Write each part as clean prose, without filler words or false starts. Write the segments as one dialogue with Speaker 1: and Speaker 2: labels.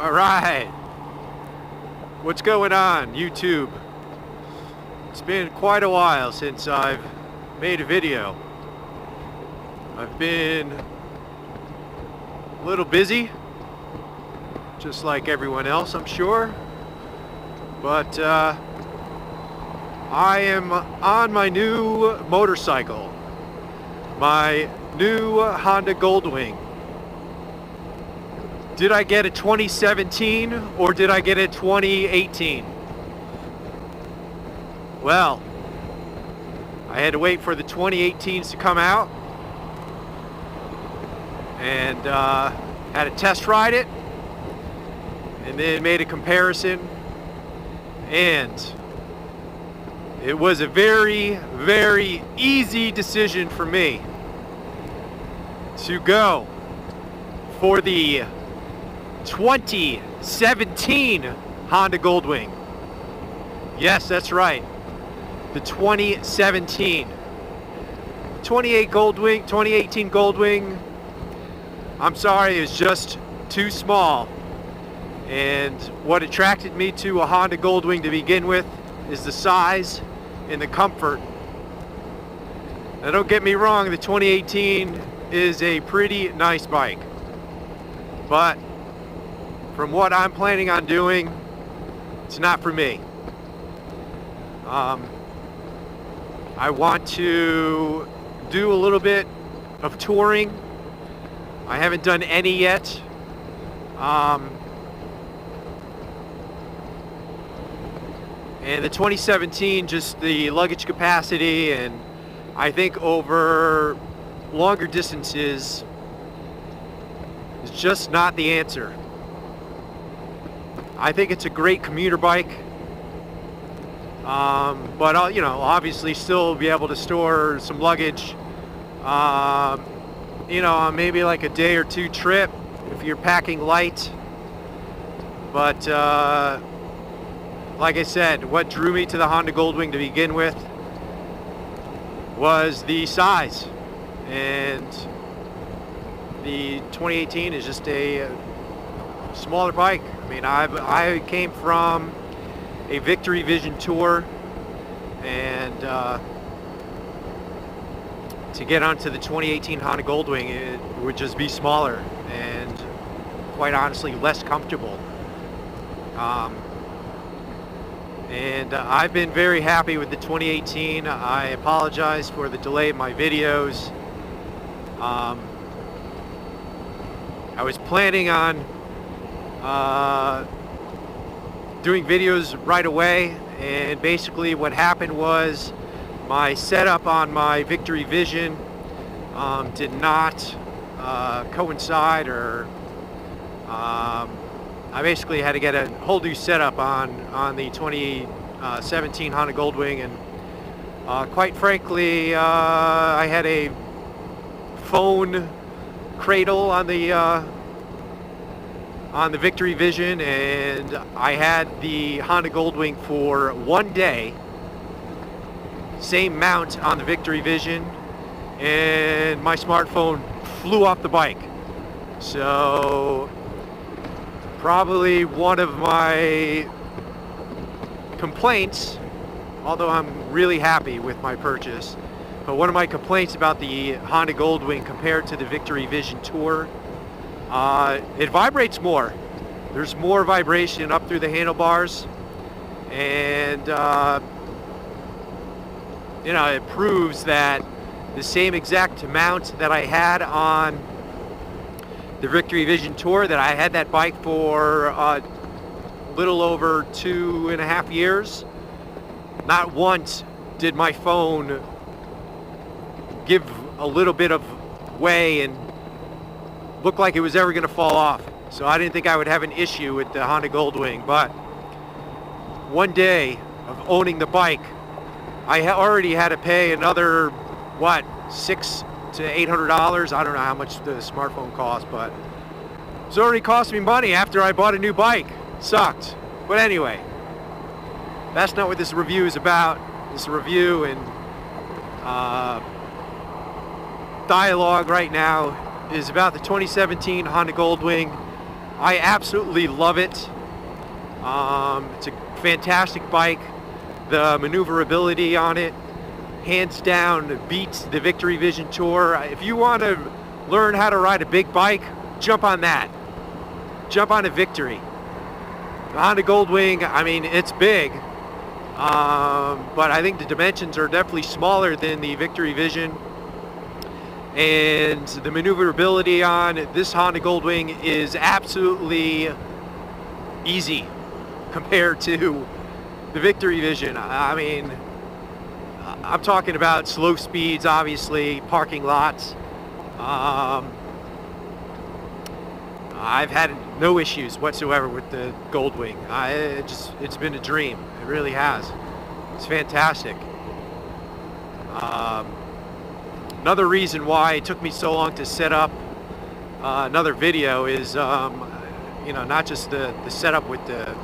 Speaker 1: Alright, what's going on YouTube? It's been quite a while since I've made a video. I've been a little busy, just like everyone else I'm sure, but I am on my new motorcycle, my new Honda Goldwing. Did I get a 2017 or did I get a 2018? Well, I had to wait for the 2018s to come out and had to test ride it and then made a comparison, and it was a very, very easy decision for me to go for the 2017 Honda Goldwing. Yes, that's right. The 2017. 2018 Goldwing, I'm sorry, is just too small. And what attracted me to a Honda Goldwing to begin with is the size and the comfort. Now don't get me wrong, the 2018 is a pretty nice bike. But from what I'm planning on doing, it's not for me. I want to do a little bit of touring. I haven't done any yet. And the 2017, just the luggage capacity, and I think over longer distances is just not the answer. I think it's a great commuter bike, but I'll, obviously still be able to store some luggage, on maybe like a day or two trip if you're packing light. But like I said, what drew me to the Honda Goldwing to begin with was the size, and the 2018 is just a smaller bike. I mean, I came from a Victory Vision tour, and to get onto the 2018 Honda Goldwing, it would just be smaller and quite honestly less comfortable. And I've been very happy with the 2018. I apologize for the delay in my videos. I was planning on doing videos right away, and basically what happened was my setup on my Victory Vision did not coincide, or I basically had to get a whole new setup on the 2017 Honda Goldwing, and quite frankly I had a phone cradle on the Victory Vision, and I had the Honda Goldwing for one day, same mount on the Victory Vision, and my smartphone flew off the bike. So probably one of my complaints, although I'm really happy with my purchase, but one of my complaints about the Honda Goldwing compared to the Victory Vision Tour, it vibrates more. There's more vibration up through the handlebars, and it proves that the same exact mount that I had on the Victory Vision Tour, that I had that bike for a little over 2.5 years, not once did my phone give a little bit of way and look like it was ever going to fall off. So I didn't think I would have an issue with the Honda Goldwing. But one day of owning the bike, I already had to pay another $600 to $800. I don't know how much the smartphone cost, but it's already cost me money after I bought a new bike. Sucked. But anyway, that's not what this review is about. This review and dialogue right now is about the 2017 Honda Goldwing. I absolutely love it. It's a fantastic bike. The maneuverability on it, hands down, beats the Victory Vision Tour. If you want to learn how to ride a big bike, jump on that. Jump on a Victory. The Honda Goldwing, I mean, it's big, but I think the dimensions are definitely smaller than the Victory Vision. And the maneuverability on this Honda Goldwing is absolutely easy compared to the Victory Vision. I mean, I'm talking about slow speeds, obviously, parking lots. I've had no issues whatsoever with the Goldwing. It's been a dream. It really has. It's fantastic. Another reason why it took me so long to set up another video is, not just the setup with the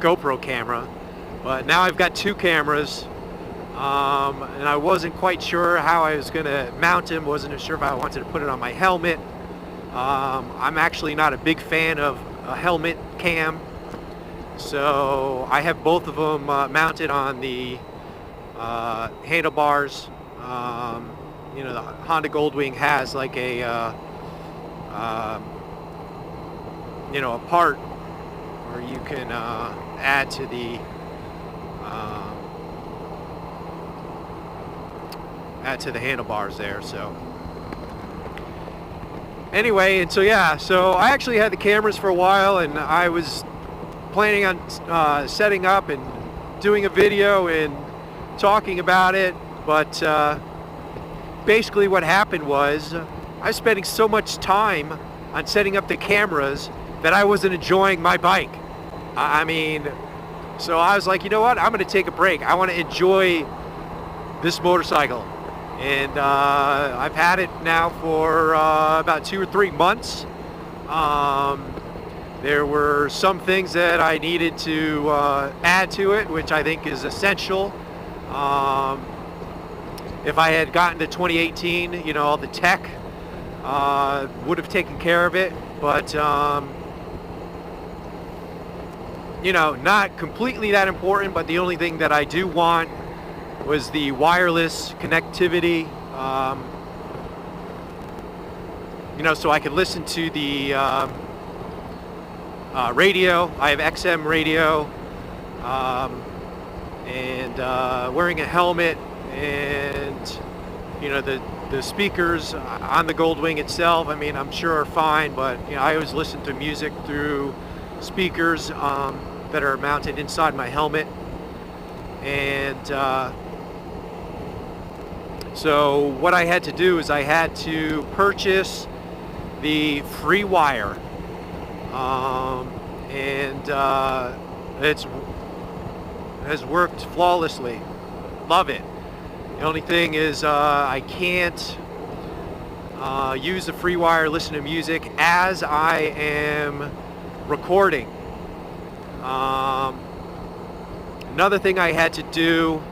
Speaker 1: GoPro camera, but now I've got two cameras, and I wasn't quite sure how I was going to mount them. Wasn't sure if I wanted to put it on my helmet. I'm actually not a big fan of a helmet cam, so I have both of them mounted on the handlebars. The Honda Goldwing has like a a part where you can add to the handlebars there. So anyway, and so I actually had the cameras for a while, and I was planning on setting up and doing a video and talking about it, but basically what happened was I was spending so much time on setting up the cameras that I wasn't enjoying my bike. So I was like, you know what, I'm going to take a break. I want to enjoy this motorcycle. And I've had it now for about 2 or 3 months. There were some things that I needed to add to it, which I think is essential. If I had gotten to 2018, all the tech would have taken care of it, but not completely that important. But the only thing that I do want was the wireless connectivity, so I could listen to the radio. I have XM radio, and wearing a helmet, and the speakers on the Goldwing itself, I'm sure are fine, but I always listen to music through speakers that are mounted inside my helmet. And so what I had to do is I had to purchase the free wire, and it has worked flawlessly. Love it. The only thing is I can't use the free wire, listen to music as I am recording. Another thing I had to do,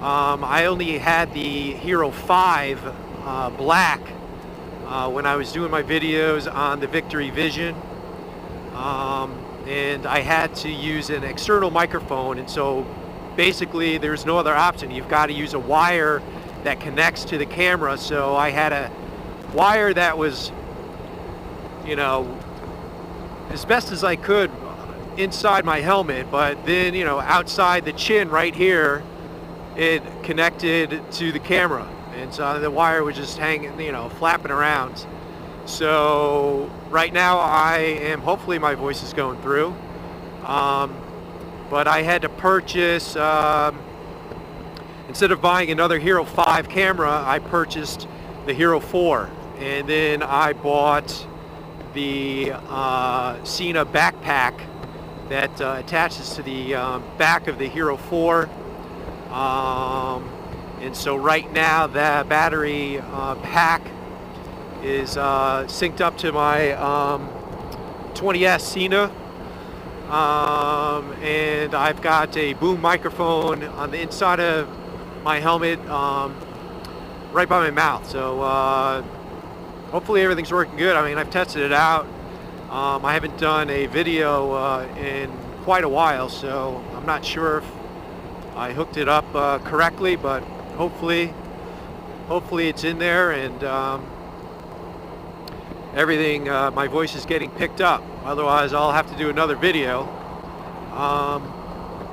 Speaker 1: I only had the Hero 5 black when I was doing my videos on the Victory Vision, and I had to use an external microphone, and so basically there's no other option. You've got to use a wire that connects to the camera. So I had a wire that was, as best as I could inside my helmet, but then, outside the chin right here, it connected to the camera. And so the wire was just hanging, flapping around. So right now hopefully my voice is going through. But I had to purchase, instead of buying another Hero 5 camera, I purchased the Hero 4. And then I bought the Sena backpack that attaches to the back of the Hero 4. And so right now the battery pack is synced up to my 20S Sena. And I've got a boom microphone on the inside of my helmet, right by my mouth. So hopefully everything's working good. I've tested it out. I haven't done a video in quite a while, so I'm not sure if I hooked it up correctly, but hopefully it's in there, and everything, my voice is getting picked up. Otherwise, I'll have to do another video.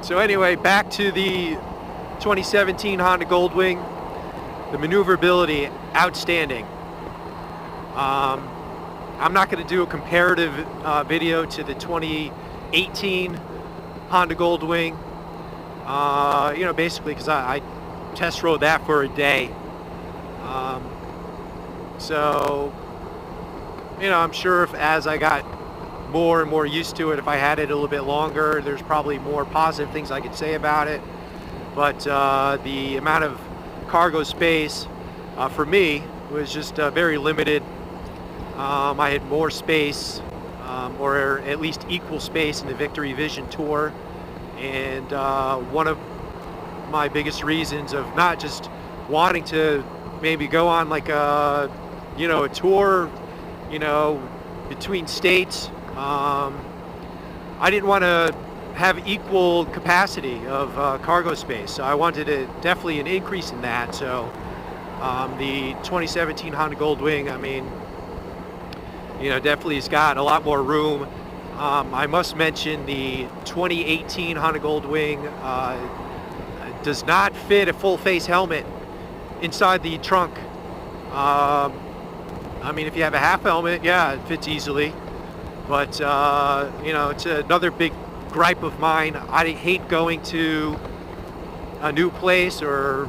Speaker 1: So anyway, back to the 2017 Honda Goldwing. The maneuverability, outstanding. I'm not going to do a comparative video to the 2018 Honda Goldwing. You know, basically because I test rode that for a day. So, you know, I'm sure as I got more and more used to it, if I had it a little bit longer, there's probably more positive things I could say about it. But the amount of cargo space for me was just very limited. I had more space, or at least equal space, in the Victory Vision Tour, and one of my biggest reasons of not just wanting to maybe go on like a, you know, a tour, you know, between states, I didn't want to have equal capacity of cargo space, so I wanted definitely an increase in that. So the 2017 Honda Goldwing, I mean, you know, definitely has got a lot more room. I must mention the 2018 Honda Goldwing does not fit a full face helmet inside the trunk. I mean, if you have a half helmet, yeah, it fits easily. But you know, it's another big gripe of mine. I hate going to a new place or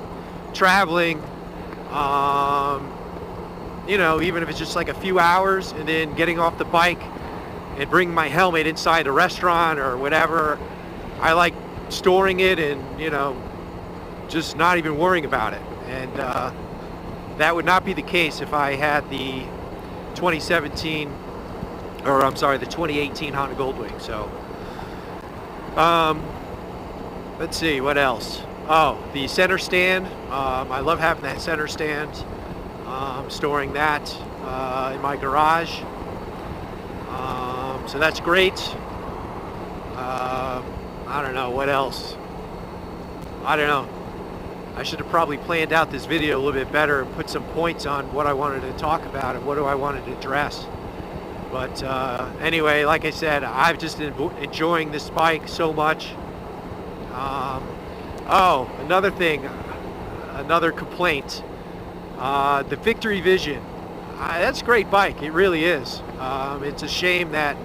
Speaker 1: traveling, you know, even if it's just like a few hours, and then getting off the bike and bringing my helmet inside a restaurant or whatever. I like storing it and, you know, just not even worrying about it. And that would not be the case if I had the 2017, or I'm sorry, the 2018 Honda Goldwing. So let's see, what else? Oh, the center stand. I love having that center stand. Storing that in my garage. So that's great. I don't know what else. I don't know. I should have probably planned out this video a little bit better and put some points on what I wanted to talk about and what do I wanted to address. But anyway, like I said, I've just been enjoying this bike so much. Oh, another thing, another complaint. The Victory Vision. That's a great bike, it really is. It's a shame that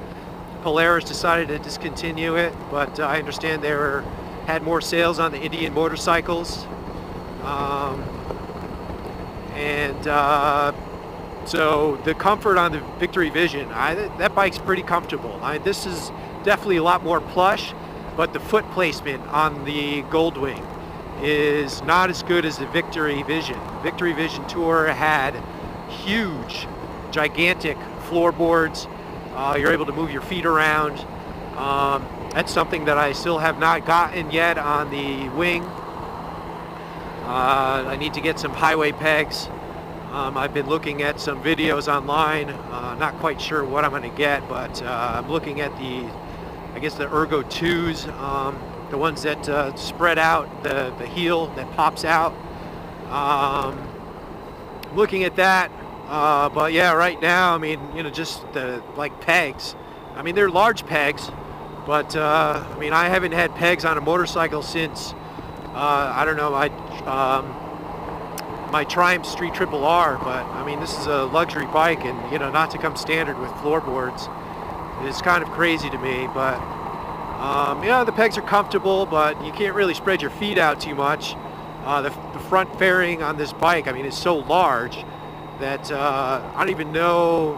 Speaker 1: Polaris decided to discontinue it, but I understand they had more sales on the Indian motorcycles. So the comfort on the Victory Vision, that bike's pretty comfortable. This is definitely a lot more plush, but the foot placement on the Goldwing is not as good as the Victory Vision. Victory Vision Tour had huge, gigantic floorboards. You're able to move your feet around. That's something that I still have not gotten yet on the wing. I need to get some highway pegs. I've been looking at some videos online. Not quite sure what I'm going to get, but I'm looking at I guess the Ergo 2s, the ones that spread out, the heel that pops out. Looking at that, but yeah, right now, I mean, you know, just the like pegs. I mean, they're large pegs, but I mean, I haven't had pegs on a motorcycle since I don't know, my Triumph Street Triple R. But I mean, this is a luxury bike, and you know, not to come standard with floorboards is kind of crazy to me. But yeah, the pegs are comfortable, but you can't really spread your feet out too much. The front fairing on this bike, I mean, is so large that I don't even know,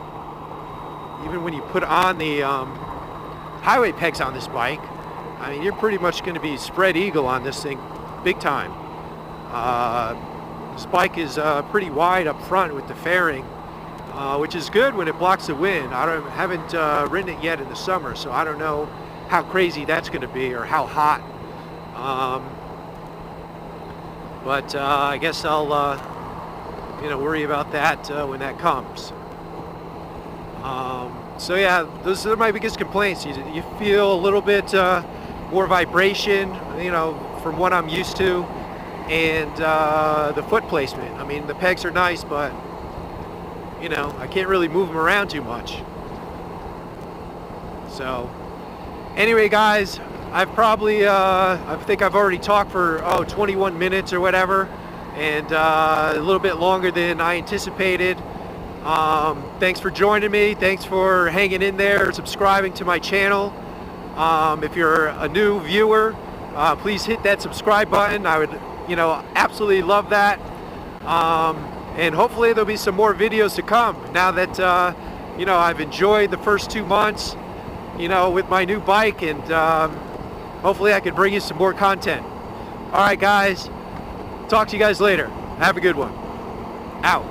Speaker 1: even when you put on the highway pegs on this bike, I mean, you're pretty much going to be spread eagle on this thing big time. This bike is pretty wide up front with the fairing, which is good when it blocks the wind. I haven't ridden it yet in the summer, so I don't know how crazy that's going to be or how hot. But I guess I'll you know, worry about that when that comes. So yeah, those are my biggest complaints. You feel a little bit more vibration, you know, from what I'm used to, and the foot placement. I mean, the pegs are nice, but you know, I can't really move them around too much. So anyway, guys, I've probably I think I've already talked for 21 minutes or whatever, and a little bit longer than I anticipated. Thanks for joining me. Thanks for hanging in there, subscribing to my channel. If you're a new viewer, please hit that subscribe button. I would, you know, absolutely love that. And hopefully there'll be some more videos to come now that you know, I've enjoyed the first 2 months, you know, with my new bike, and hopefully I can bring you some more content. All right, guys, talk to you guys later. Have a good one. Out.